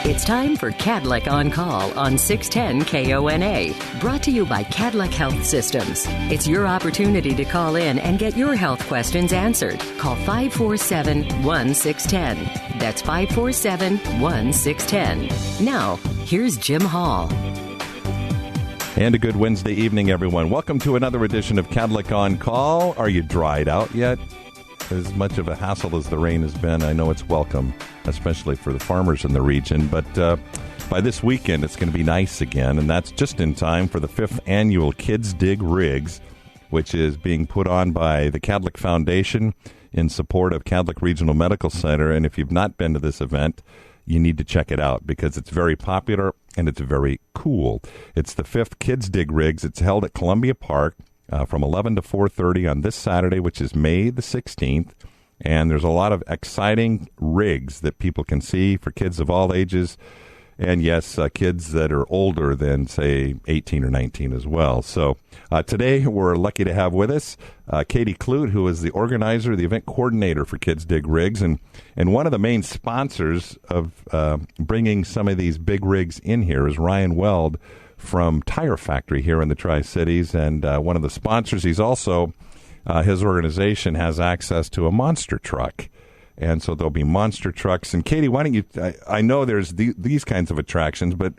It's time for Kadlec On Call on 610 KONA. Brought to you by Kadlec Health Systems. It's your opportunity to call in and get your health questions answered. Call 547-1610. That's 547-1610. Now, here's Jim Hall. And a good Wednesday evening, everyone. Welcome to another edition of Kadlec On Call. Are you dried out yet? As much of a hassle as the rain has been, I know it's welcome, especially for the farmers in the region. But by this weekend, it's going to be nice again, and that's just in time for the 5th annual Kidz Dig Rigz, which is being put on by the Kadlec Foundation in support of Kadlec Regional Medical Center. And if you've not been to this event, you need to check it out because it's very popular and it's very cool. It's the 5th Kidz Dig Rigz. It's held at Columbia Park from 11 to 4:30 on this Saturday, which is May the 16th. And there's a lot of exciting rigs that people can see for kids of all ages. And yes, kids that are older than, say, 18 or 19 as well. So today we're lucky to have with us Katie Klute, who is the organizer, the event coordinator for Kidz Dig Rigz, and one of the main sponsors of bringing some of these big rigs in here is Ryan Weld from Tire Factory here in the Tri-Cities. And one of the sponsors, he's also, his organization has access to a monster truck. And so there'll be monster trucks. And Katie, why don't you, I know there's these kinds of attractions, but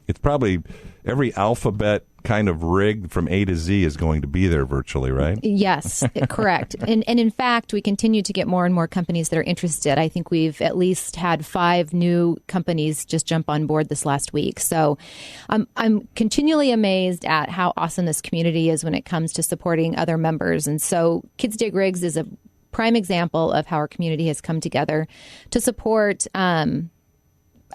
it's probably every alphabet kind of rig from A to Z is going to be there virtually, right? Yes, correct. And in fact, we continue to get more and more companies that are interested. I think we've at least had 5 new companies just jump on board this last week. So I'm continually amazed at how awesome this community is when it comes to supporting other members. And so Kidz Dig Rigz is a prime example of how our community has come together to support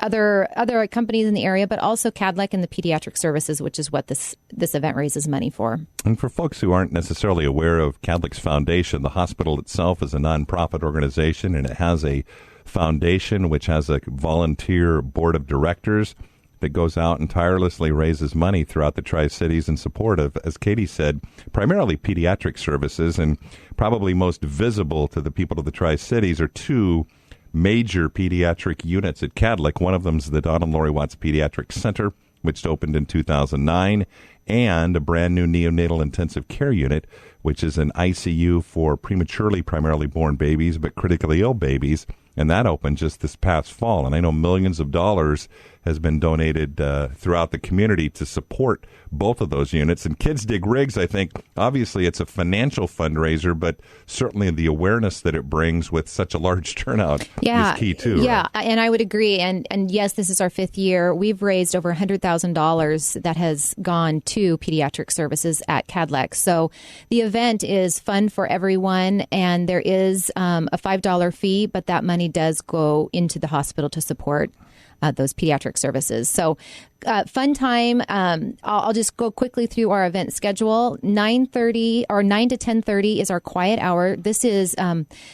other companies in the area, but also Kadlec and the pediatric services, which is what this event raises money for. And for folks who aren't necessarily aware of Kadlec's Foundation, the hospital itself is a nonprofit organization, and it has a foundation which has a volunteer board of directors that goes out and tirelessly raises money throughout the Tri-Cities in support of, as Katie said, primarily pediatric services. And probably most visible to the people of the Tri-Cities are 2 major pediatric units at Kadlec. One of them is the Don and Lori Watts Pediatric Center, which opened in 2009, and a brand new neonatal intensive care unit, which is an ICU for prematurely primarily born babies, but critically ill babies. And that opened just this past fall. And I know millions of dollars has been donated throughout the community to support both of those units. And Kidz Dig Rigz, I think, obviously it's a financial fundraiser, but certainly the awareness that it brings with such a large turnout is key too. Yeah, right? And I would agree. And yes, this is our 5th year. We've raised over $100,000 that has gone to pediatric services at Kadlec. So the event is fun for everyone, and there is a $5 fee, but that money does go into the hospital to support those pediatric services. So fun time. I'll just go quickly through our event schedule. 9:30 or 9 to 10:30 is our quiet hour. This is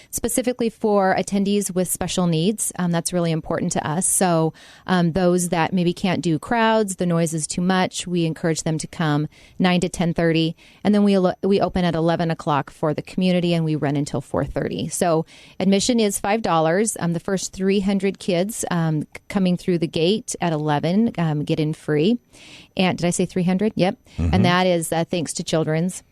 specifically for attendees with special needs. That's really important to us. So those that maybe can't do crowds, the noise is too much, we encourage them to come 9 to 10:30. And then we open at 11 o'clock for the community, and we run until 4:30. So admission is $5. The first 300 kids coming through the gate at 11 get in free. And did I say 300? Yep. Mm-hmm. And that is thanks to Children's.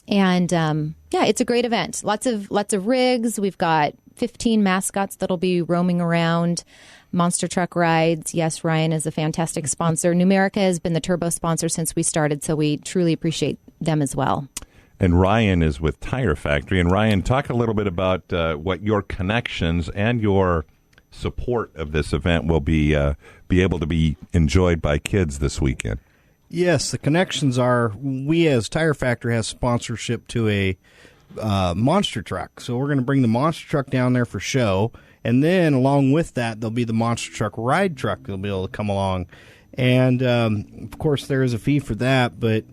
And yeah, it's a great event. Lots of rigs. We've got 15 mascots that'll be roaming around. Monster truck rides. Yes, Ryan is a fantastic sponsor. Numerica has been the turbo sponsor since we started, so we truly appreciate them as well. And Ryan is with Tire Factory. And Ryan, talk a little bit about what your connections and your support of this event will be able to be enjoyed by kids this weekend. Yes, the connections are, we as Tire Factory has sponsorship to a monster truck. So we're going to bring the monster truck down there for show. And then along with that, there'll be the monster truck ride truck that'll be able to come along. And of course, there is a fee for that, but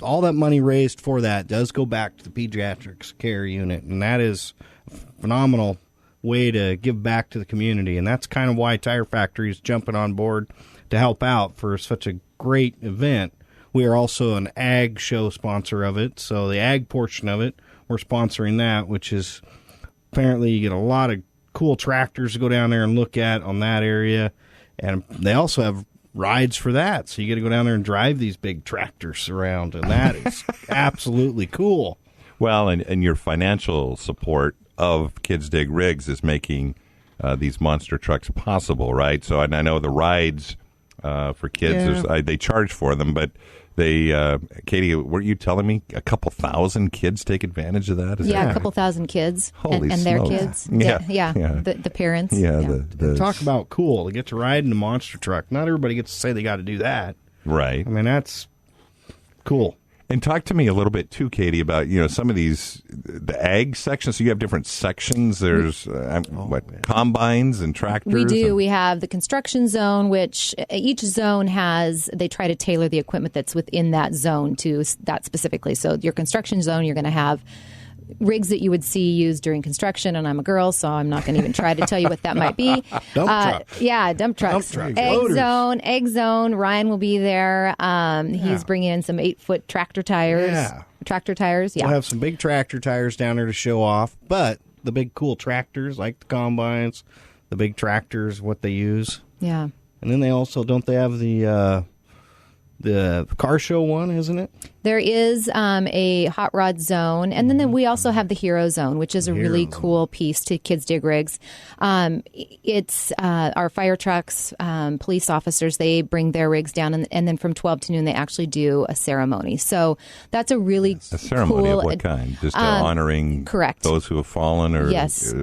all that money raised for that does go back to the pediatrics care unit. And that is a phenomenal way to give back to the community, and that's kind of why Tire Factory is jumping on board to help out for such a great event. We are also an ag show sponsor of it, so the ag portion of it, we're sponsoring that, which is apparently you get a lot of cool tractors to go down there and look at on that area, And they also have rides for that. So you get to go down there and drive these big tractors around, and that is absolutely cool. Well, and your financial support of Kidz Dig Rigz is making these monster trucks possible, right? So and I know the rides for kids, they charge for them, but they, Katie, weren't you telling me a couple thousand kids take advantage of that? A couple thousand kids and their kids. Yeah. The parents. Talk about cool. They get to ride in a monster truck. Not everybody gets to say they got to do that. Right. I mean, that's cool. And talk to me a little bit, too, Katie, about, some of these, the ag sections. So you have different sections. There's, combines and tractors? We do. We have the construction zone, which each zone they try to tailor the equipment that's within that zone to that specifically. So your construction zone, you're going to have rigs that you would see used during construction, and I'm a girl, so I'm not going to even try to tell you what that might be. Dump trucks. Yeah, dump trucks. Egg zone. Ryan will be there. He's bringing in some 8-foot tractor tires. Yeah. Tractor tires, We'll have some big tractor tires down there to show off, but the big cool tractors, like the combines, the big tractors, what they use. Yeah. And then they also, don't they have the car show one, isn't it? There is a hot rod zone, and then we also have the hero zone, which is a really cool piece to Kidz Dig Rigz. It's our fire trucks, police officers, they bring their rigs down, and then from 12 to noon they actually do a ceremony. So that's a really a ceremony cool, of what kind? Just honoring those who have fallen, or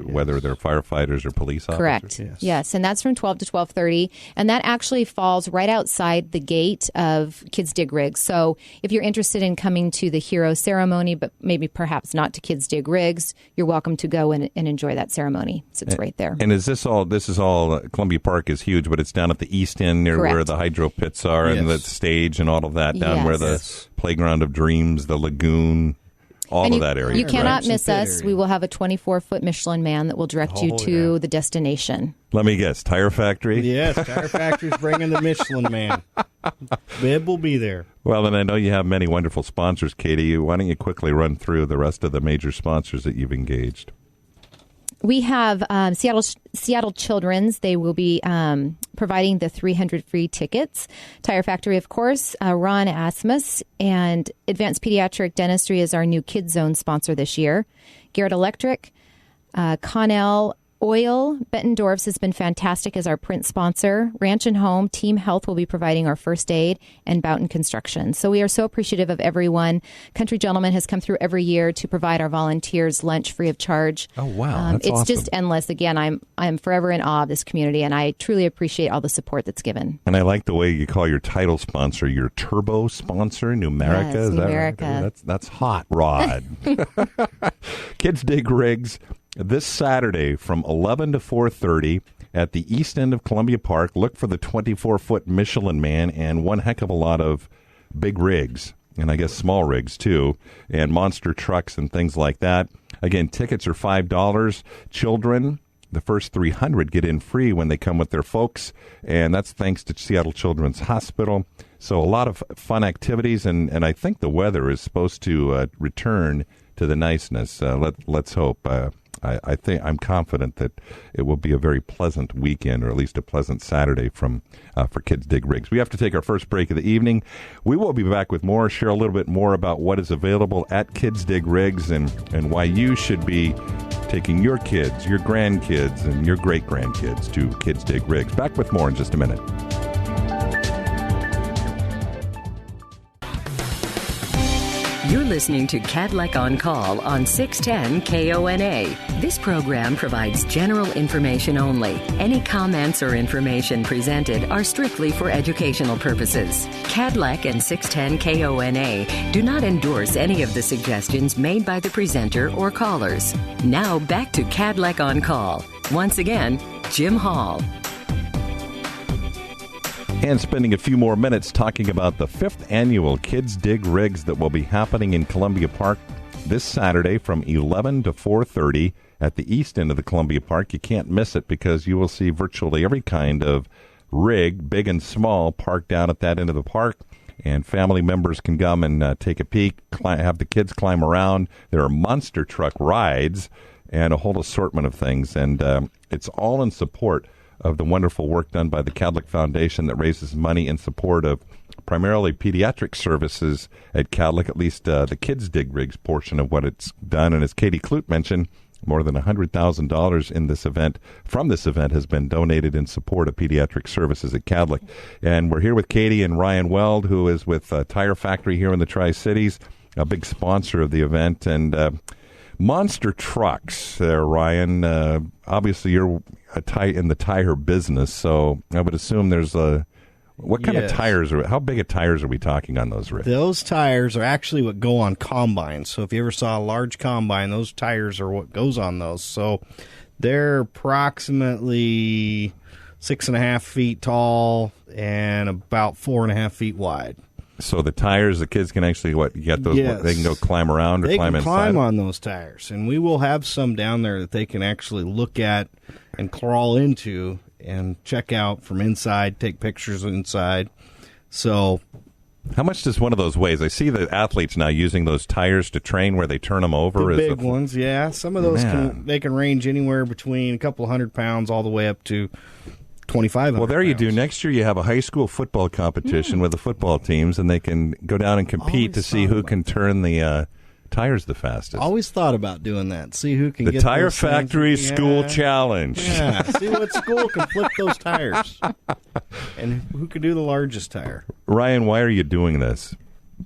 whether they're firefighters or police officers? Correct. Yes, and that's from 12 to 12:30, and that actually falls right outside the gate of Kidz Dig Rigz. So if you're interested in coming to the hero ceremony, but maybe perhaps not to Kidz Dig Rigz, you're welcome to go and enjoy that ceremony. So it's right there. And this is all, Columbia Park is huge, but it's down at the east end near where the hydro pits are and the stage and all of that, down where the Playground of Dreams, the lagoon, of that area. You cannot miss us. We will have a 24-foot Michelin man that will direct you to the destination. Let me guess, Tire Factory? Yes, Tire Factory's bringing the Michelin man. Bib will be there. Well, and I know you have many wonderful sponsors, Katie. Why don't you quickly run through the rest of the major sponsors that you've engaged? We have Seattle Children's. They will be providing the 300 free tickets. Tire Factory, of course. Ron Asmus and Advanced Pediatric Dentistry is our new Kids Zone sponsor this year. Garrett Electric, Connell Oil, Bettendorf's has been fantastic as our print sponsor. Ranch and Home, Team Health will be providing our first aid, and Boughton Construction. So we are so appreciative of everyone. Country Gentleman has come through every year to provide our volunteers lunch free of charge. Oh, wow. That's it's awesome. Just endless. Again, I'm forever in awe of this community, and I truly appreciate all the support that's given. And I like the way you call your title sponsor your turbo sponsor, Numerica. Yes, is that Numerica. Right? That's hot rod. Kidz Dig Rigz this Saturday from 11 to 4:30 at the east end of Columbia Park. Look for the 24-foot Michelin man and one heck of a lot of big rigs, and I guess small rigs too, and monster trucks and things like that. Again, tickets are $5. Children, the first 300 get in free when they come with their folks, and that's thanks to Seattle Children's Hospital. So a lot of fun activities, and I think the weather is supposed to return to the niceness. Let's hope. I think I'm confident that it will be a very pleasant weekend, or at least a pleasant Saturday for Kidz Dig Rigz. We have to take our first break of the evening. We will be back with more, share a little bit more about what is available at Kidz Dig Rigz and why you should be taking your kids, your grandkids, and your great-grandkids to Kidz Dig Rigz. Back with more in just a minute. You're listening to Kadlec On Call on 610 KONA. This program provides general information only. Any comments or information presented are strictly for educational purposes. Kadlec and 610 KONA do not endorse any of the suggestions made by the presenter or callers. Now back to Kadlec On Call. Once again, Jim Hall. And spending a few more minutes talking about the 5th annual Kidz Dig Rigz that will be happening in Columbia Park this Saturday from 11 to 4:30 at the east end of the Columbia Park. You can't miss it because you will see virtually every kind of rig, big and small, parked down at that end of the park. And family members can come and take a peek, have the kids climb around. There are monster truck rides and a whole assortment of things. And it's all in support of the wonderful work done by the Kadlec Foundation that raises money in support of primarily pediatric services at Kadlec, at least the Kidz Dig Rigz portion of what it's done. And as Katie Klute mentioned, more than $100,000 in this event, from this event, has been donated in support of pediatric services at Kadlec. And we're here with Katie and Ryan Weld, who is with Tire Factory here in the Tri-Cities, a big sponsor of the event. And monster trucks, Ryan. Obviously, you're in the tire business, so I would assume there's what kind of tires how big of tires are we talking on those rigs? Those tires are actually what go on combines. So if you ever saw a large combine, those tires are what goes on those. So they're approximately 6.5 feet tall and about 4.5 feet wide. So the tires, the kids can actually get those? Yes. They can go climb around or climb inside? They can climb on those tires, and we will have some down there that they can actually look at and crawl into and check out from inside, take pictures inside. So, how much does one of those weigh? I see the athletes now using those tires to train where they turn them over. The big ones, yeah. Some of those can range anywhere between a couple 100 pounds all the way up to 2,500. Well, there you do. Next year you have a high school football competition with the football teams, and they can go down and compete to see who can turn the tires the fastest. Always thought about doing that. See who can the get Tire Factory School Challenge. Yeah, see what school can flip those tires, and who can do the largest tire. Ryan, why are you doing this?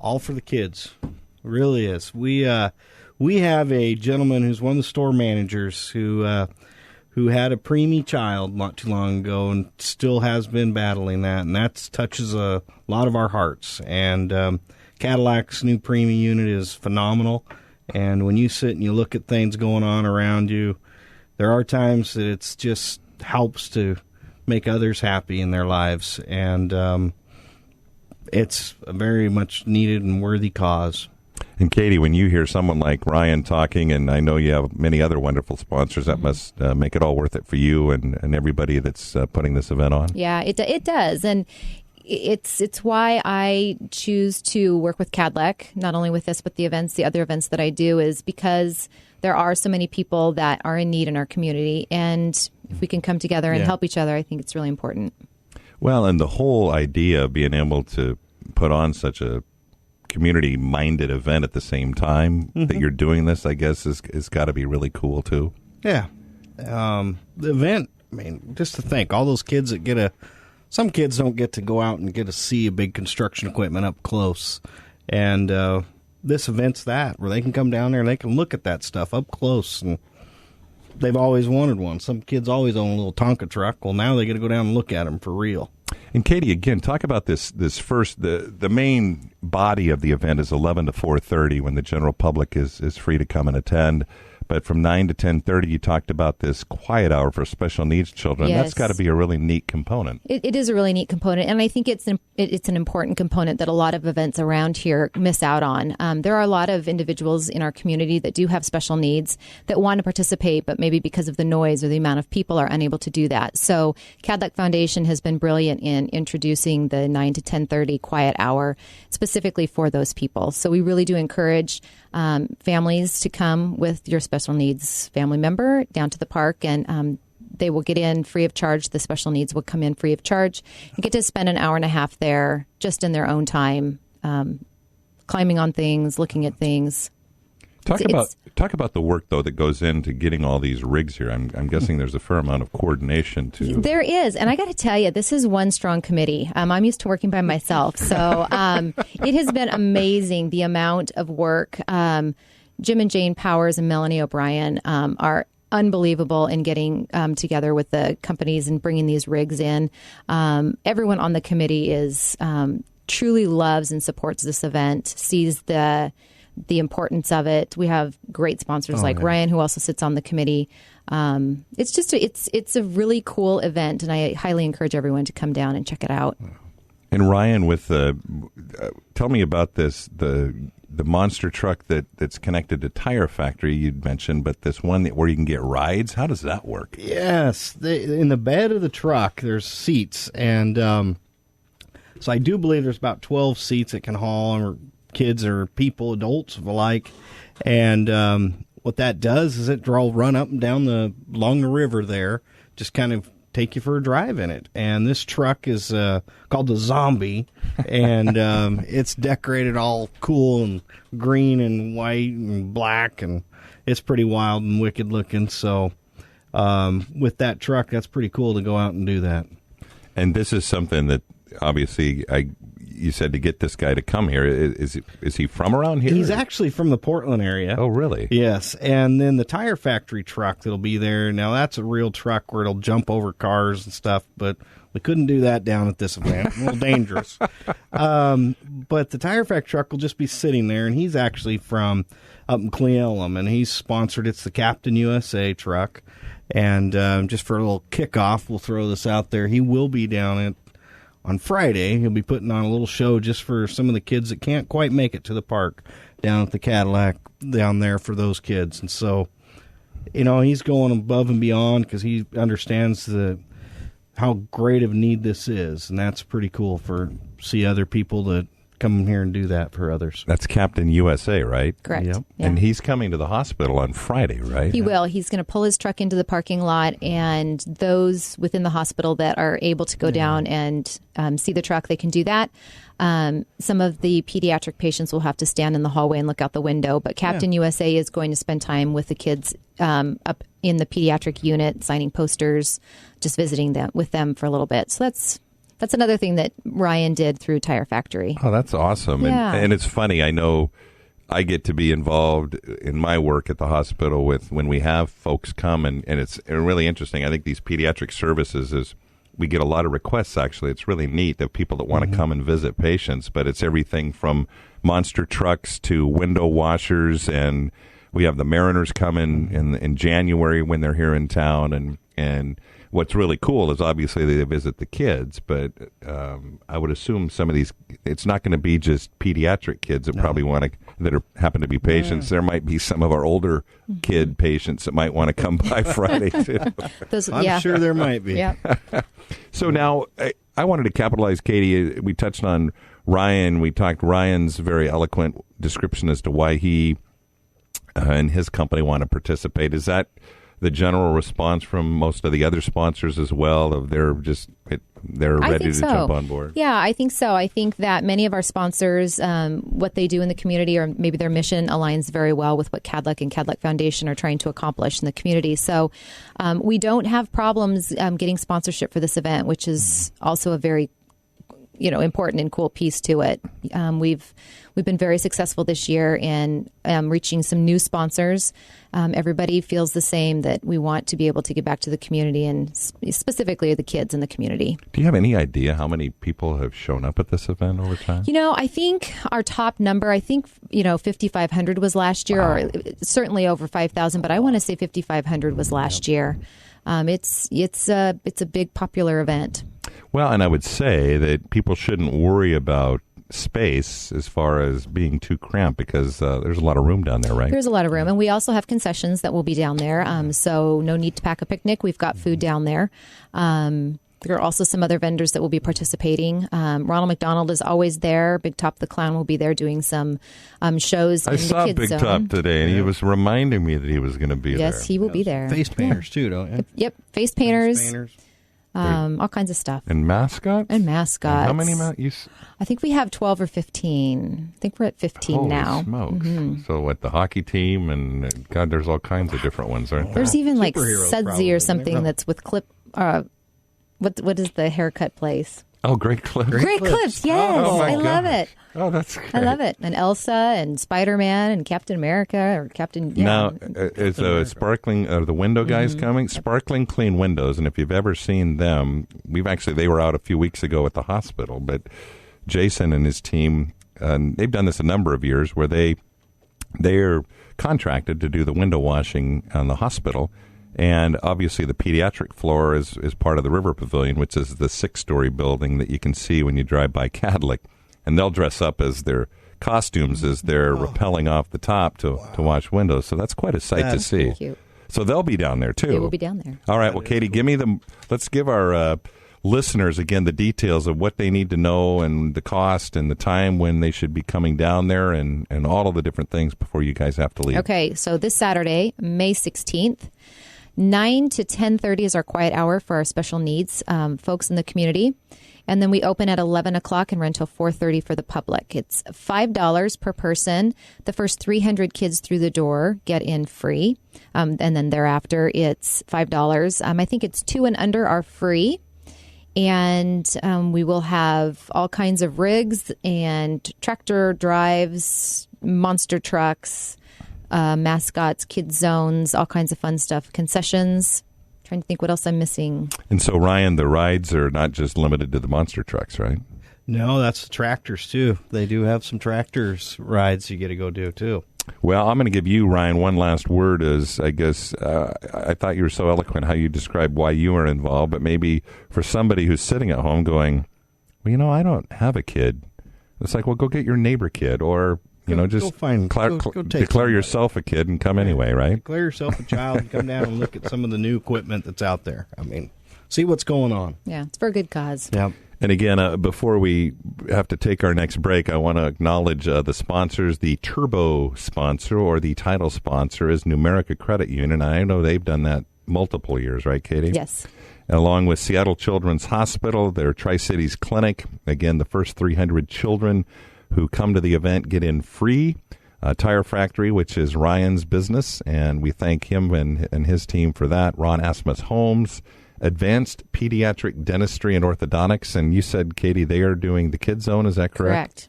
All for the kids. It really is. We have a gentleman who's one of the store managers who had a preemie child not too long ago and still has been battling that, and that touches a lot of our hearts. And Kadlec's new preemie unit is phenomenal, and when you sit and you look at things going on around you, there are times that it's just helps to make others happy in their lives, and it's a very much needed and worthy cause. And Katie, when you hear someone like Ryan talking, and I know you have many other wonderful sponsors, that must make it all worth it for you and everybody that's putting this event on. Yeah, it does. And it's why I choose to work with Kadlec, not only with this, but the other events that I do, is because there are so many people that are in need in our community. And if we can come together and help each other, I think it's really important. Well, and the whole idea of being able to put on such a community-minded event at the same time that you're doing this, I guess, is got to be really cool, too. Yeah. The event, I mean, just to think, all those kids that some kids don't get to go out and get to see a big construction equipment up close. And this event's that, where they can come down there and they can look at that stuff up close. And they've always wanted one. Some kids always own a little Tonka truck. Well, now they get to go down and look at them for real. And Katie, again, talk about this first. The main body of the event is 11 to 4:30 when the general public is free to come and attend. But from 9 to 10:30, you talked about this quiet hour for special needs children. Yes. That's got to be a really neat component. It is a really neat component, and I think it's an important component that a lot of events around here miss out on. There are a lot of individuals in our community that do have special needs that want to participate, but maybe because of the noise or the amount of people are unable to do that. So Kadlec Foundation has been brilliant in introducing the 9 to 10:30 quiet hour specifically for those people. So we really do encourage families to come with your special needs family member down to the park, and they will get in free of charge. The special needs will come in free of charge and get to spend an hour and a half there just in their own time, climbing on things, looking at things. Talk about the work, though, that goes into getting all these rigs here. I'm guessing there's a fair amount of coordination, too. There is. And I got to tell you, this is one strong committee. I'm used to working by myself. So it has been amazing, the amount of work. Jim and Jane Powers and Melanie O'Brien are unbelievable in getting together with the companies and bringing these rigs in. Everyone on the committee is truly loves and supports this event, sees the importance of it. We have great sponsors like Ryan, who also sits on the committee. It's just it's a really cool event, and I highly encourage everyone to come down and check it out. And Ryan, tell me about the monster truck that's connected to Tire Factory you'd mentioned, but this one where you can get rides. How does that work? Yes, in the bed of the truck there's seats, and so I do believe there's about 12 seats that can haul kids or people, adults alike. And what that does is run up and down along the river there, just kind of take you for a drive in it. And this truck is called the Zombie, and it's decorated all cool and green and white and black, and it's pretty wild and wicked looking. So with that truck, that's pretty cool to go out and do that. And this is something that obviously you said to get this guy to come here. Is he from around here? He's actually from the Portland area. Oh, really? Yes. And then the tire factory truck that'll be there. Now, that's a real truck where it'll jump over cars and stuff, but we couldn't do that down at this event. A little dangerous. But the tire factory truck will just be sitting there, and he's actually from up in Cle Elum, and he's sponsored. It's the Captain USA truck. And just for a little kickoff, we'll throw this out there. He will be down on Friday. He'll be putting on a little show just for some of the kids that can't quite make it to the park down at the Kadlec down there for those kids. And so, he's going above and beyond because he understands how great of a need this is. And that's pretty cool for see other people that come here and do that for others. That's Captain USA, right? Correct. Yep. Yeah. And he's coming to the hospital on Friday, right? He will. He's going to pull his truck into the parking lot, and those within the hospital that are able to go down and see the truck, they can do that. Some of the pediatric patients will have to stand in the hallway and look out the window, but Captain USA is going to spend time with the kids up in the pediatric unit, signing posters, just visiting them with them for a little bit. So that's another thing that Ryan did through Tire Factory. Oh, that's awesome. Yeah. And it's funny. I know I get to be involved in my work at the hospital with when we have folks come, and it's really interesting. I think these pediatric services we get a lot of requests, actually. It's really neat of people that want to come and visit patients, but it's everything from monster trucks to window washers, and we have the Mariners come in January when they're here in town, and what's really cool is obviously they visit the kids, but I would assume some of these, it's not going to be just pediatric kids that probably happen to be patients. There might be some of our older kid patients that might want to come by Friday too. I'm sure there might be. Yeah. So now I wanted to capitalize, Katie. We touched on Ryan. We talked Ryan's very eloquent description as to why he and his company want to participate. Is that the general response from most of the other sponsors as well? Of they're ready to jump on board? Yeah, I think so. I think that many of our sponsors, what they do in the community, or maybe their mission aligns very well with what Kadlec and Kadlec Foundation are trying to accomplish in the community. So we don't have problems getting sponsorship for this event, which is also a very important and cool piece to it. We've been very successful this year in reaching some new sponsors. Everybody feels the same, that we want to be able to give back to the community, and specifically the kids in the community. Do you have any idea how many people have shown up at this event over time? I think our top number, 5,500 was last year, or certainly over 5,000, but I want to say 5,500 was last year. It's a big popular event. Well, and I would say that people shouldn't worry about space as far as being too cramped, because there's a lot of room down there, right? There's a lot of room, and we also have concessions that will be down there, so no need to pack a picnic. We've got food down there. There are also some other vendors that will be participating. Ronald McDonald is always there. Big Top the Clown will be there doing some shows in the kids zone. I saw Big Top today, and he was reminding me that he was going to be there. Yes, he will be there. Face painters, too, don't you? Yep, face painters. All kinds of stuff. And mascots? And mascots. How many mascots? I think we have 12 or 15. I think we're at 15 Holy now. Smokes. So what, the hockey team, and God, there's all kinds of different ones, aren't there? There's even like Superheroes, Sudsy probably, or something that's with clip. What is the haircut place? Oh, Great Clips. Great Clips, yes. I love it. Oh, that's great. I love it. And Elsa and Spider-Man and Captain America or Captain... Yeah. Now, is Sparkling, the window guys coming? Sparkling Clean Windows, and if you've ever seen them, they were out a few weeks ago at the hospital, but Jason and his team, they've done this a number of years where they're contracted to do the window washing on the hospital. And obviously the pediatric floor is part of the River Pavilion, which is the 6-story building that you can see when you drive by Kadlec. And they'll dress up as their costumes as they're rappelling off the top to wash windows. So that's quite a sight to see. Cute. So they'll be down there, too. They will be down there. All right. Well, Katie, let's give our listeners, again, the details of what they need to know and the cost and the time when they should be coming down there and all of the different things before you guys have to leave. Okay. So this Saturday, May 16th, 9 to 10:30 is our quiet hour for our special needs folks in the community. And then we open at 11 o'clock and run until 4:30 for the public. It's $5 per person. The first 300 kids through the door get in free. And then thereafter, it's $5. I think it's 2 and under are free. And we will have all kinds of rigs and tractor drives, monster trucks, mascots, kids zones, all kinds of fun stuff, concessions. Trying to think what else I'm missing. And so, Ryan, the rides are not just limited to the monster trucks, right? No, that's the tractors, too. They do have some tractors rides you get to go do, too. Well, I'm going to give you, Ryan, one last word. I thought you were so eloquent how you described why you were involved, but maybe for somebody who's sitting at home going, well, I don't have a kid. It's like, well, go get your neighbor kid, or just declare yourself a kid and come anyway, right? Declare yourself a child and come down and look at some of the new equipment that's out there. See what's going on. Yeah, it's for a good cause. Yeah. And again, before we have to take our next break, I want to acknowledge the sponsors. The turbo sponsor, or the title sponsor, is Numerica Credit Union. I know they've done that multiple years, right, Katie? Yes. Along with Seattle Children's Hospital, their Tri-Cities Clinic. Again, the first 300 children who come to the event get in free. Tire Factory, which is Ryan's business, and we thank him and his team for that. Ron Asmus Homes, Advanced Pediatric Dentistry and Orthodontics, and you said, Katie, they are doing the Kids Zone, is that correct? Correct.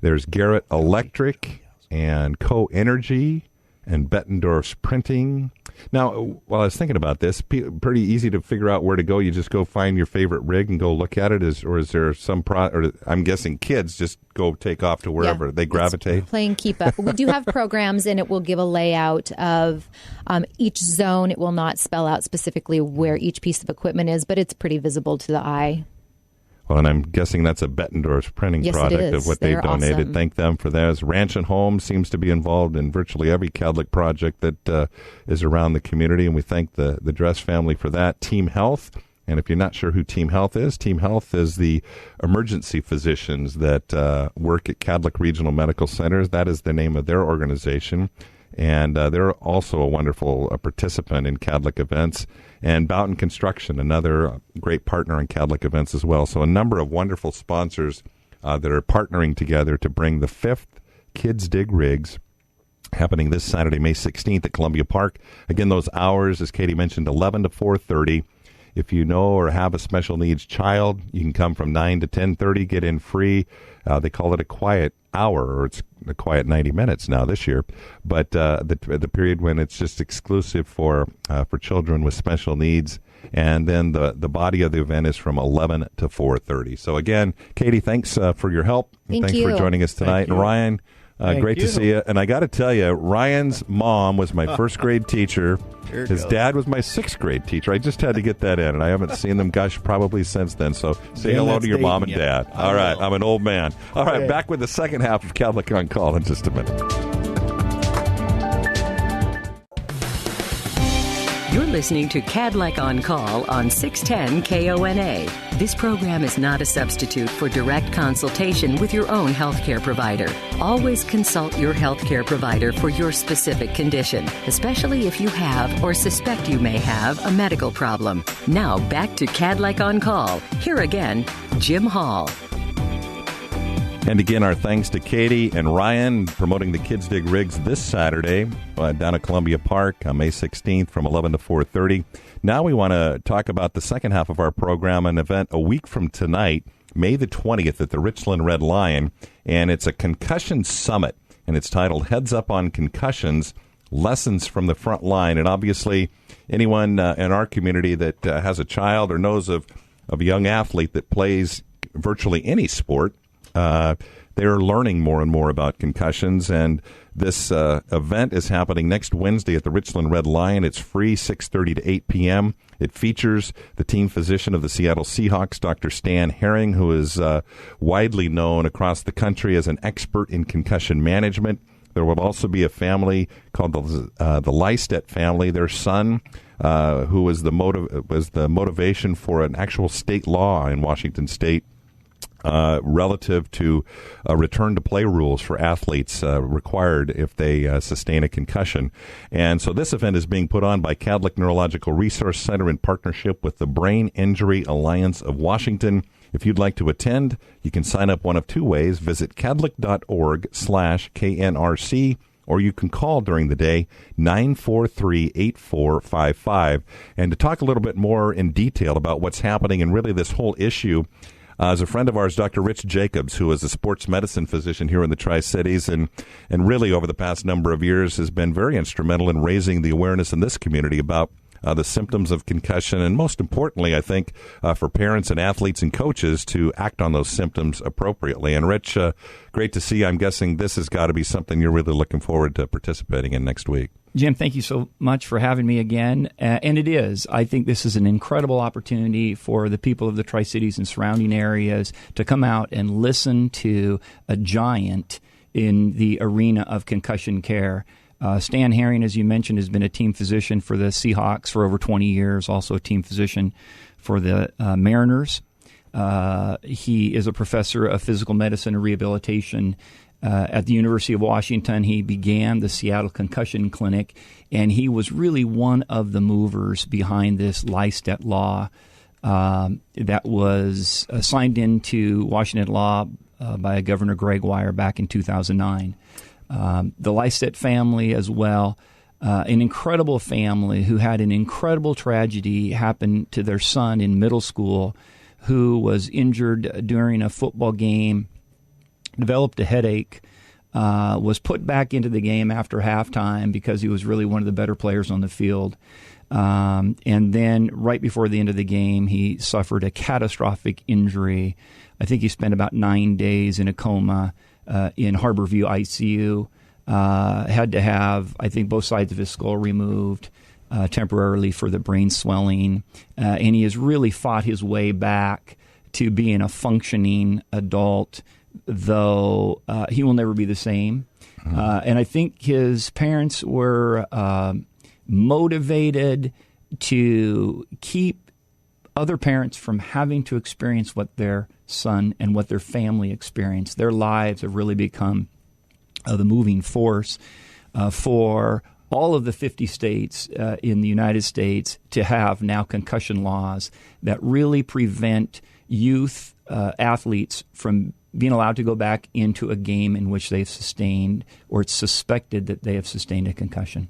There's Garrett Electric and Co Energy and Bettendorf's Printing. Now, while I was thinking about this, pretty easy to figure out where to go. You just go find your favorite rig and go look at it, or is there some or I'm guessing kids just go take off to wherever they gravitate? Playing keep up. We do have programs, and it will give a layout of each zone. It will not spell out specifically where each piece of equipment is, but it's pretty visible to the eye. Well, and I'm guessing that's a Bettendorf's printing product of what they've donated. Awesome. Thank them for that. Ranch and Home seems to be involved in virtually every Kadlec project that is around the community, and we thank the Dress family for that. Team Health, and if you're not sure who Team Health is the emergency physicians that work at Kadlec Regional Medical Centers. That is the name of their organization. And they're also a wonderful participant in Kadlec events. And Boughton Construction, another great partner in Kadlec events as well. So a number of wonderful sponsors that are partnering together to bring the 5th Kidz Dig Rigz, happening this Saturday, May 16th at Columbia Park. Again, those hours, as Katie mentioned, 11 to 4:30. If you know or have a special needs child, you can come from 9 to 10:30, get in free. They call it a quiet hour, or it's a quiet 90 minutes now this year. But the period when it's just exclusive for children with special needs. And then the body of the event is from 11 to 4:30. So again, Katie, thanks for your help. Thanks for joining us tonight. And Ryan, great to see you. And I got to tell you, Ryan's mom was my first grade teacher. His dad was my 6th grade teacher. I just had to get that in, and I haven't seen them, probably since then. So say hello to your mom and dad. All right, I'm an old man. All right, back with the second half of Kadlec on Call in just a minute. You're listening to Kadlec on Call on 610 KONA. This program is not a substitute for direct consultation with your own healthcare provider. Always consult your healthcare provider for your specific condition, especially if you have or suspect you may have a medical problem. Now back to Kadlec on Call. Here again, Jim Hall. And again, our thanks to Katie and Ryan promoting the Kidz Dig Rigz this Saturday down at Columbia Park on May 16th from 11 to 4:30. Now we want to talk about the second half of our program, an event a week from tonight, May the 20th at the Richland Red Lion, and it's a concussion summit, and it's titled Heads Up on Concussions, Lessons from the Front Line. And obviously, anyone in our community that has a child or knows of a young athlete that plays virtually any sport, they're learning more and more about concussions, and this event is happening next Wednesday at the Richland Red Lion. It's free, 6:30 to 8 p.m. It features the team physician of the Seattle Seahawks, Dr. Stan Herring, who is widely known across the country as an expert in concussion management. There will also be a family called the Lystedt family. Their son, who was the motivation for an actual state law in Washington State, relative to return to play rules for athletes required if they sustain a concussion. And so this event is being put on by Kadlec Neurological Resource Center in partnership with the Brain Injury Alliance of Washington. If you'd like to attend, you can sign up one of two ways. Visit kadlec.org/KNRC, or you can call during the day, 943-8455. And to talk a little bit more in detail about what's happening and really this whole issue, as a friend of ours, Dr. Rich Jacobs, who is a sports medicine physician here in the Tri-Cities and really over the past number of years has been very instrumental in raising the awareness in this community about the symptoms of concussion, and most importantly, I think, for parents and athletes and coaches to act on those symptoms appropriately. And Rich, great to see you. I'm guessing this has got to be something you're really looking forward to participating in next week. Jim, thank you so much for having me again. And it is. I think this is an incredible opportunity for the people of the Tri-Cities and surrounding areas to come out and listen to a giant in the arena of concussion care. Stan Herring, as you mentioned, has been a team physician for the Seahawks for over 20 years, also a team physician for the Mariners. He is a professor of physical medicine and rehabilitation at the University of Washington. He began the Seattle Concussion Clinic, and he was really one of the movers behind this Lystet law that was signed into Washington law by Governor Greg Weyer back in 2009. The Lystet family as well, an incredible family who had an incredible tragedy happen to their son in middle school, who was injured during a football game, developed a headache, was put back into the game after halftime because he was really one of the better players on the field. And then right before the end of the game, he suffered a catastrophic injury. I think he spent about 9 days in a coma in Harborview ICU. Had to have, I think, both sides of his skull removed temporarily for the brain swelling. And he has really fought his way back to being a functioning adult, though he will never be the same. And I think his parents were motivated to keep other parents from having to experience what their son and what their family experienced. Their lives have really become the moving force for all of the 50 states in the United States to have now concussion laws that really prevent youth athletes from being allowed to go back into a game in which they've sustained, or it's suspected that they have sustained a concussion.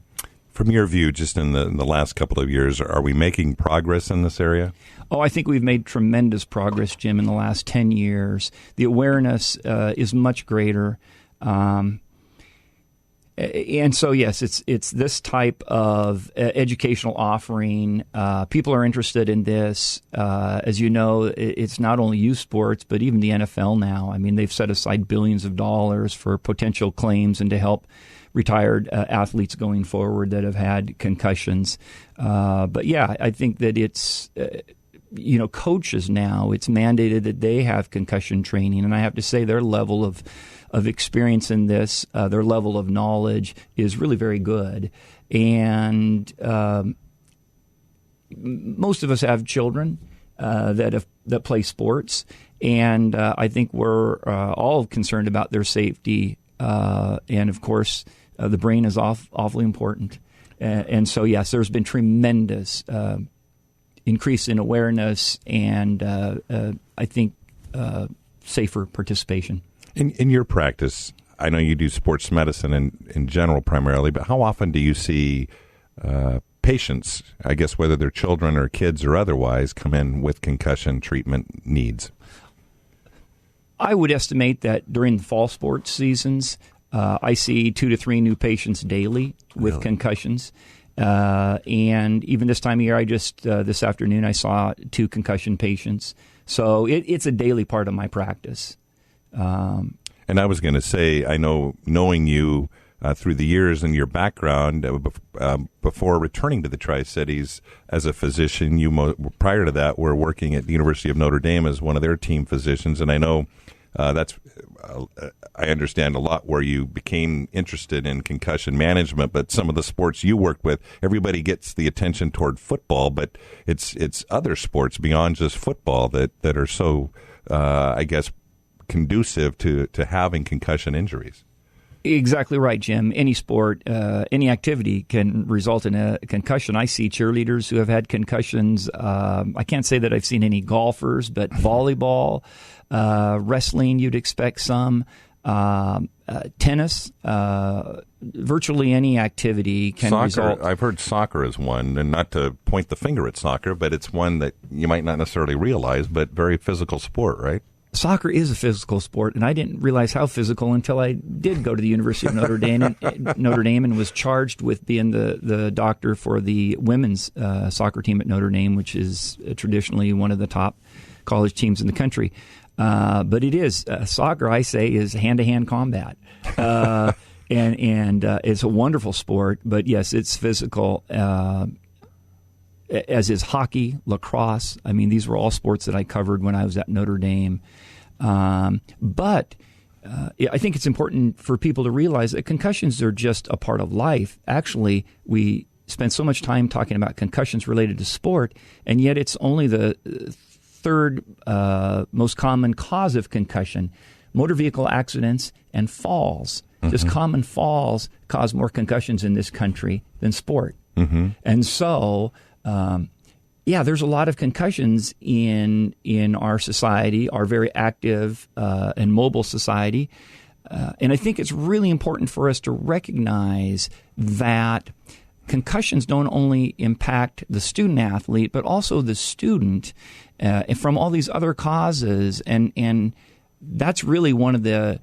From your view, just in the last couple of years, are we making progress in this area? Oh, I think we've made tremendous progress, Jim, in the last 10 years. The awareness is much greater. And so, yes, it's this type of educational offering. People are interested in this. As you know, it's not only youth sports, but even the NFL now. I mean, they've set aside billions of dollars for potential claims and to help retired athletes going forward that have had concussions. But, yeah, I think that it's, coaches now, it's mandated that they have concussion training. And I have to say their level of experience in this, their level of knowledge is really very good. And most of us have children that play sports, and I think we're all concerned about their safety. And of course, the brain is awfully important. And so, yes, there's been tremendous increase in awareness and I think safer participation. In your practice, I know you do sports medicine in general primarily, but how often do you see patients, I guess whether they're children or kids or otherwise, come in with concussion treatment needs? I would estimate that during the fall sports seasons, I see 2 to 3 new patients daily with concussions. And even this time of year, this afternoon, I saw 2 concussion patients. So it's a daily part of my practice. And I was going to say, I know, knowing you through the years and your background, before returning to the Tri-Cities as a physician, you prior to that were working at the University of Notre Dame as one of their team physicians. And I know I understand a lot where you became interested in concussion management, but some of the sports you worked with, everybody gets the attention toward football, but it's other sports beyond just football that are so, I guess, conducive to having concussion injuries. Exactly right, Jim. Any sport, any activity can result in a concussion. I see cheerleaders who have had concussions. I can't say that I've seen any golfers, but volleyball, wrestling, you'd expect some. Tennis, virtually any activity can result. I've heard soccer is one, and not to point the finger at soccer, but it's one that you might not necessarily realize, but very physical sport, right? Soccer is a physical sport, and I didn't realize how physical until I did go to the University of Notre Dame and was charged with being the doctor for the women's soccer team at Notre Dame, which is traditionally one of the top college teams in the country. But it is soccer, I say, is hand-to-hand combat, and it's a wonderful sport. But yes, it's physical. As is hockey, lacrosse. I mean, these were all sports that I covered when I was at Notre Dame. But I think it's important for people to realize that concussions are just a part of life. Actually, we spend so much time talking about concussions related to sport, and yet it's only the third most common cause of concussion. Motor vehicle accidents and falls. Mm-hmm. Just common falls cause more concussions in this country than sport. Mm-hmm. And so... there's a lot of concussions in our society, our very active and mobile society. And I think it's really important for us to recognize that concussions don't only impact the student athlete, but also the student from all these other causes. And that's really one of the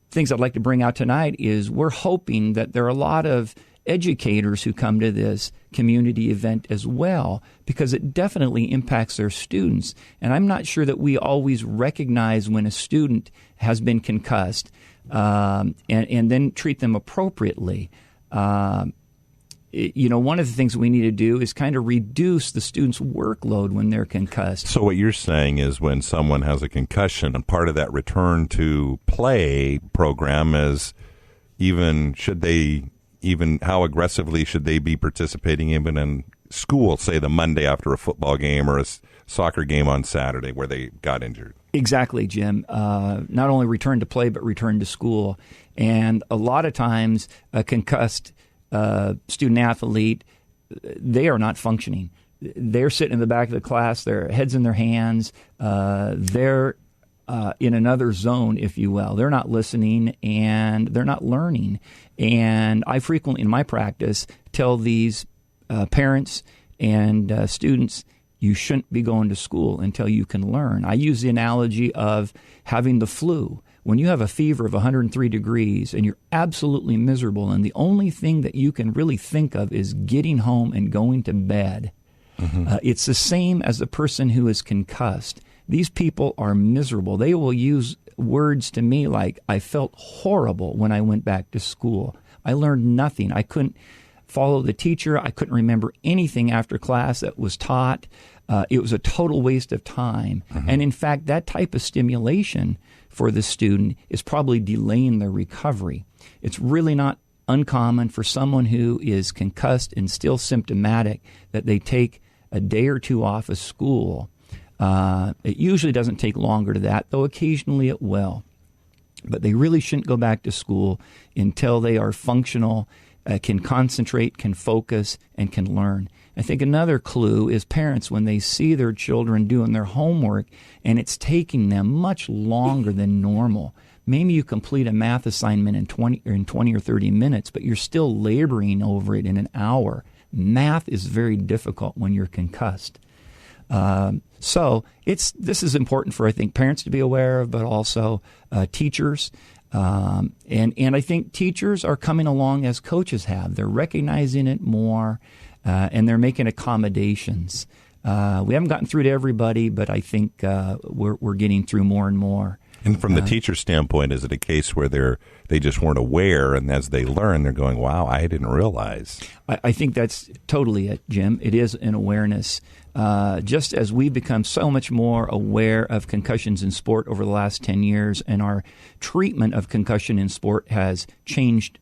things I'd like to bring out tonight is we're hoping that there are a lot of educators who come to this community event as well, because it definitely impacts their students. And I'm not sure that we always recognize when a student has been concussed and then treat them appropriately. One of the things we need to do is kind of reduce the student's workload when they're concussed. So what you're saying is when someone has a concussion, and part of that return to play program is even how aggressively should they be participating even in school, say the Monday after a football game or a soccer game on Saturday where they got injured? Exactly, Jim. Not only return to play, but return to school. And a lot of times a concussed student athlete, they are not functioning. They're sitting in the back of the class, their heads in their hands. They're in another zone, if you will. They're not listening and they're not learning. And I frequently, in my practice, tell these parents and students, you shouldn't be going to school until you can learn. I use the analogy of having the flu. When you have a fever of 103 degrees and you're absolutely miserable and the only thing that you can really think of is getting home and going to bed, it's the same as the person who is concussed. These people are miserable. They will use words to me like, I felt horrible when I went back to school. I learned nothing. I couldn't follow the teacher. I couldn't remember anything after class that was taught. It was a total waste of time. And in fact, that type of stimulation for the student is probably delaying their recovery. It's really not uncommon for someone who is concussed and still symptomatic that they take a day or two off of school. It usually doesn't take longer to that, though occasionally it will. But they really shouldn't go back to school until they are functional, can concentrate, can focus, and can learn. I think another clue is parents, when they see their children doing their homework and it's taking them much longer than normal. Maybe you complete a math assignment in 20 or 30 minutes, but you're still laboring over it in an hour. Math is very difficult when you're concussed. So this is important for, I think, parents to be aware of, but also teachers. And I think teachers are coming along as coaches have. They're recognizing it more, and they're making accommodations. We haven't gotten through to everybody, but I think we're getting through more and more. And from the teacher standpoint, is it a case where they just weren't aware, and as they learn, they're going, wow, I didn't realize? I think that's totally it, Jim. It is an awareness. Just as we've become so much more aware of concussions in sport over the last 10 years, and our treatment of concussion in sport has changed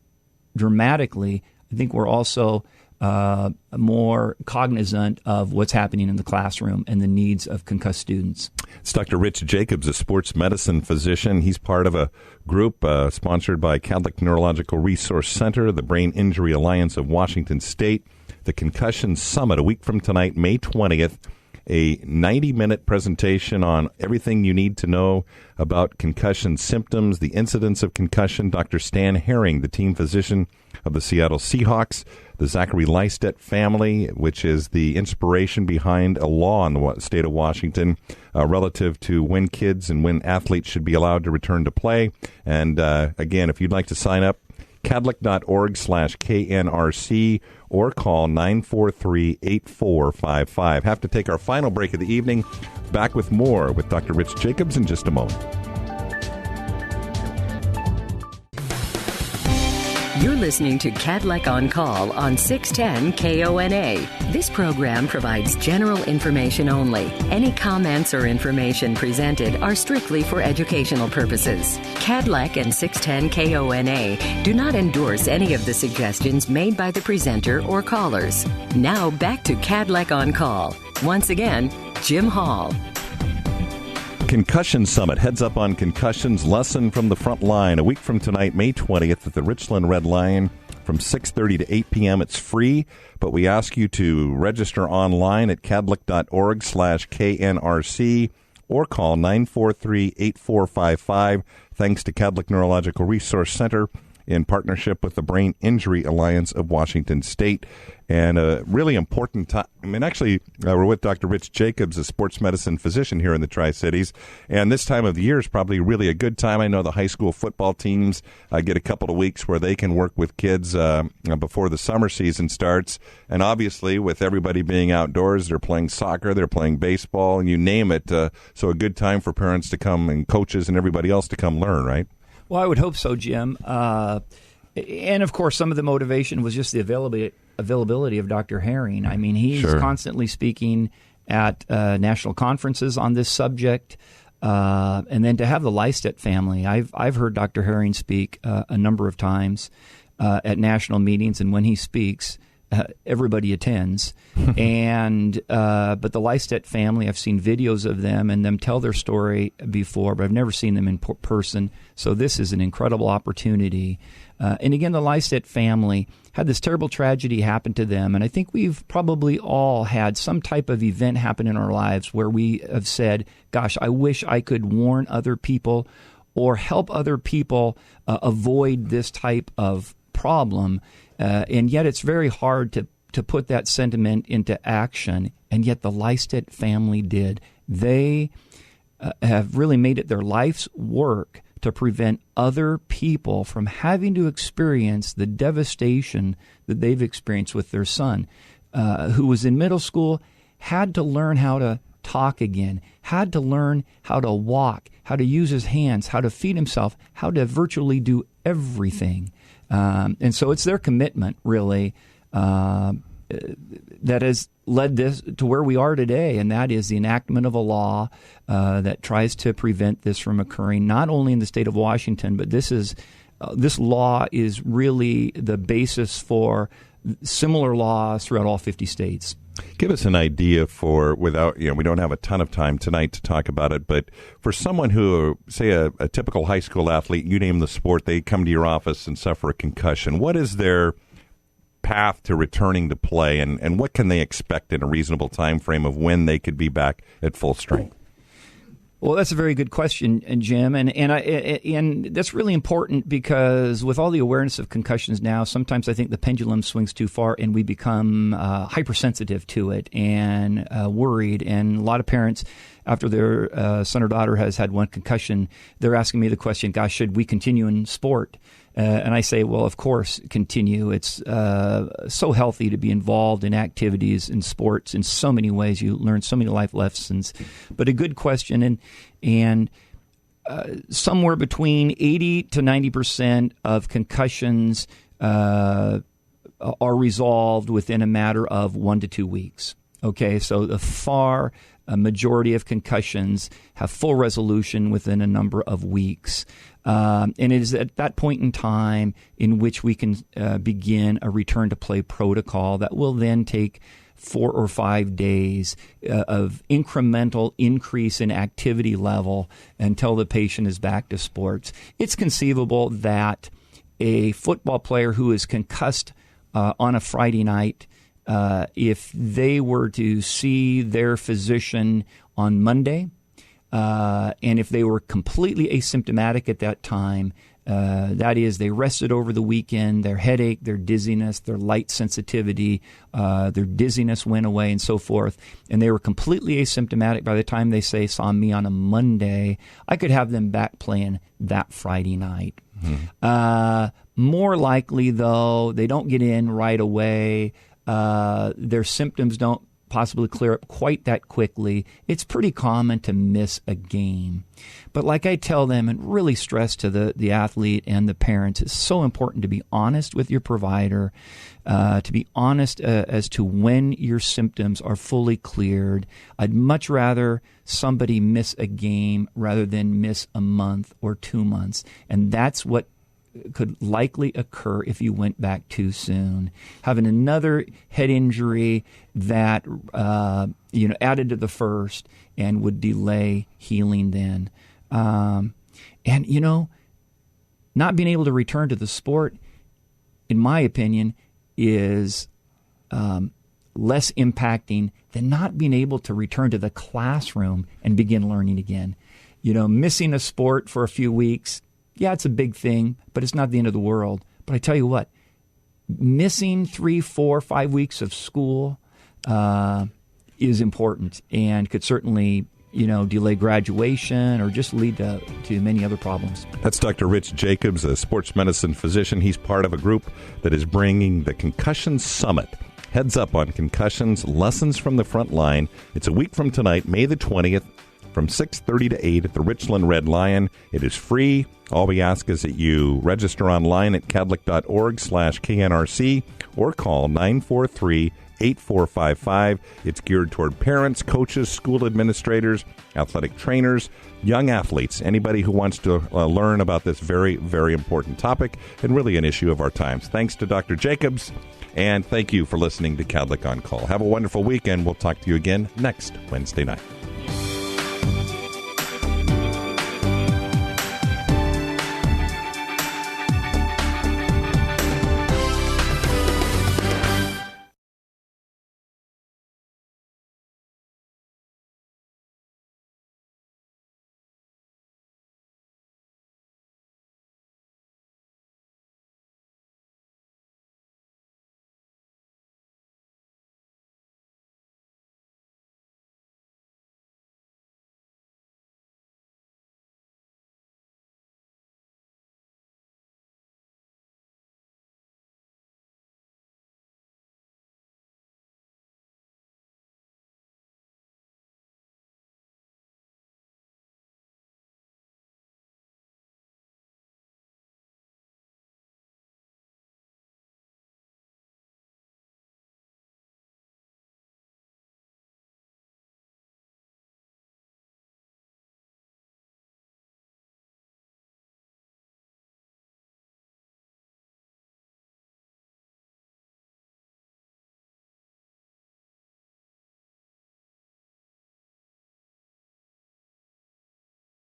dramatically, I think we're also more cognizant of what's happening in the classroom and the needs of concussed students. It's Dr. Rich Jacobs, a sports medicine physician. He's part of a group sponsored by Kadlec Neurological Resource Center, the Brain Injury Alliance of Washington State, the Concussion Summit, a week from tonight, May 20th, a 90-minute presentation on everything you need to know about concussion symptoms, the incidence of concussion. Dr. Stan Herring, the team physician of the Seattle Seahawks, the Zachary Lystet family, which is the inspiration behind a law in the state of Washington relative to when kids and when athletes should be allowed to return to play. And again, if you'd like to sign up, kadlec.org/KNRC or call 943-8455. Have to take our final break of the evening. Back with more with Dr. Rich Jacobs in just a moment. You're listening to Kadlec on Call on 610 KONA. This program provides general information only. Any comments or information presented are strictly for educational purposes. Kadlec and 610 KONA do not endorse any of the suggestions made by the presenter or callers. Now back to Kadlec on Call. Once again, Jim Hall. Concussion Summit, heads up on concussions, lesson from the front line. A week from tonight, May 20th at the Richland Red Lion from 6:30 to 8 p.m. It's free, but we ask you to register online at kadlec.org/KNRC or call 943-8455. Thanks to Kadlec Neurological Resource Center in partnership with the Brain Injury Alliance of Washington State. And a really important time. I mean, actually, we're with Dr. Rich Jacobs, a sports medicine physician here in the Tri-Cities. And this time of the year is probably really a good time. I know the high school football teams get a couple of weeks where they can work with kids before the summer season starts. And obviously, with everybody being outdoors, they're playing soccer, they're playing baseball, and you name it. So a good time for parents to come and coaches and everybody else to come learn, right? Well, I would hope so, Jim. And, of course, some of the motivation was just the availability of Dr. Herring. I mean, he's constantly speaking at national conferences on this subject. And then to have the Lystet family, I've heard Dr. Herring speak a number of times at national meetings, and when he speaks, everybody attends. And but the Lystet family, I've seen videos of them and them tell their story before, but I've never seen them in person. So this is an incredible opportunity. And again, the Lystet family had this terrible tragedy happen to them, and I think we've probably all had some type of event happen in our lives where we have said, gosh, I wish I could warn other people or help other people avoid this type of problem. And yet it's very hard to put that sentiment into action, and yet the Lystet family did. They have really made it their life's work to prevent other people from having to experience the devastation that they've experienced with their son, who was in middle school, had to learn how to talk again, had to learn how to walk, how to use his hands, how to feed himself, how to virtually do everything. And so it's their commitment, really, that has led this to where we are today, and that is the enactment of a law that tries to prevent this from occurring, not only in the state of Washington, but this law is really the basis for similar laws throughout all 50 states. Give us an idea we don't have a ton of time tonight to talk about it, but for someone who, say, a typical high school athlete, you name the sport, they come to your office and suffer a concussion. What is their path to returning to play, and what can they expect in a reasonable time frame of when they could be back at full strength? Well, that's a very good question, Jim, and that's really important because with all the awareness of concussions now, sometimes I think the pendulum swings too far and we become hypersensitive to it and worried. And a lot of parents, after their son or daughter has had one concussion, they're asking me the question, gosh, should we continue in sport? And I say, well, of course, continue. It's so healthy to be involved in activities in sports in so many ways. You learn so many life lessons. But a good question, and somewhere between 80 to 90% of concussions are resolved within a matter of 1 to 2 weeks. Okay, so the far a majority of concussions have full resolution within a number of weeks. And it is at that point in time in which we can begin a return-to-play protocol that will then take 4 or 5 days of incremental increase in activity level until the patient is back to sports. It's conceivable that a football player who is concussed on a Friday night, if they were to see their physician on Monday, and if they were completely asymptomatic at that time, that is, they rested over the weekend, their headache, their dizziness, their light sensitivity, their dizziness went away and so forth, and they were completely asymptomatic by the time they saw me on a Monday, I could have them back playing that Friday night. More likely, though, they don't get in right away. Their symptoms don't possibly clear up quite that quickly. It's pretty common to miss a game. But like I tell them and really stress to the athlete and the parents, it's so important to be honest with your provider, to be honest as to when your symptoms are fully cleared. I'd much rather somebody miss a game rather than miss a month or 2 months. And that's what could likely occur if you went back too soon. Having another head injury that added to the first and would delay healing then. And not being able to return to the sport, in my opinion, is less impacting than not being able to return to the classroom and begin learning again. Missing a sport for a few weeks, yeah, it's a big thing, but it's not the end of the world. But I tell you what, missing 3, 4, 5 weeks of school is important and could certainly, delay graduation or just lead to many other problems. That's Dr. Rich Jacobs, a sports medicine physician. He's part of a group that is bringing the Concussion Summit. Heads up on concussions, lessons from the front line. It's a week from tonight, May the 20th. From 6:30 to 8 at the Richland Red Lion. It is free. All we ask is that you register online at kadlec.org/KNRC or call 943-8455. It's geared toward parents, coaches, school administrators, athletic trainers, young athletes, anybody who wants to learn about this very, very important topic and really an issue of our times. Thanks to Dr. Jacobs, and thank you for listening to Kadlec On Call. Have a wonderful weekend. We'll talk to you again next Wednesday night.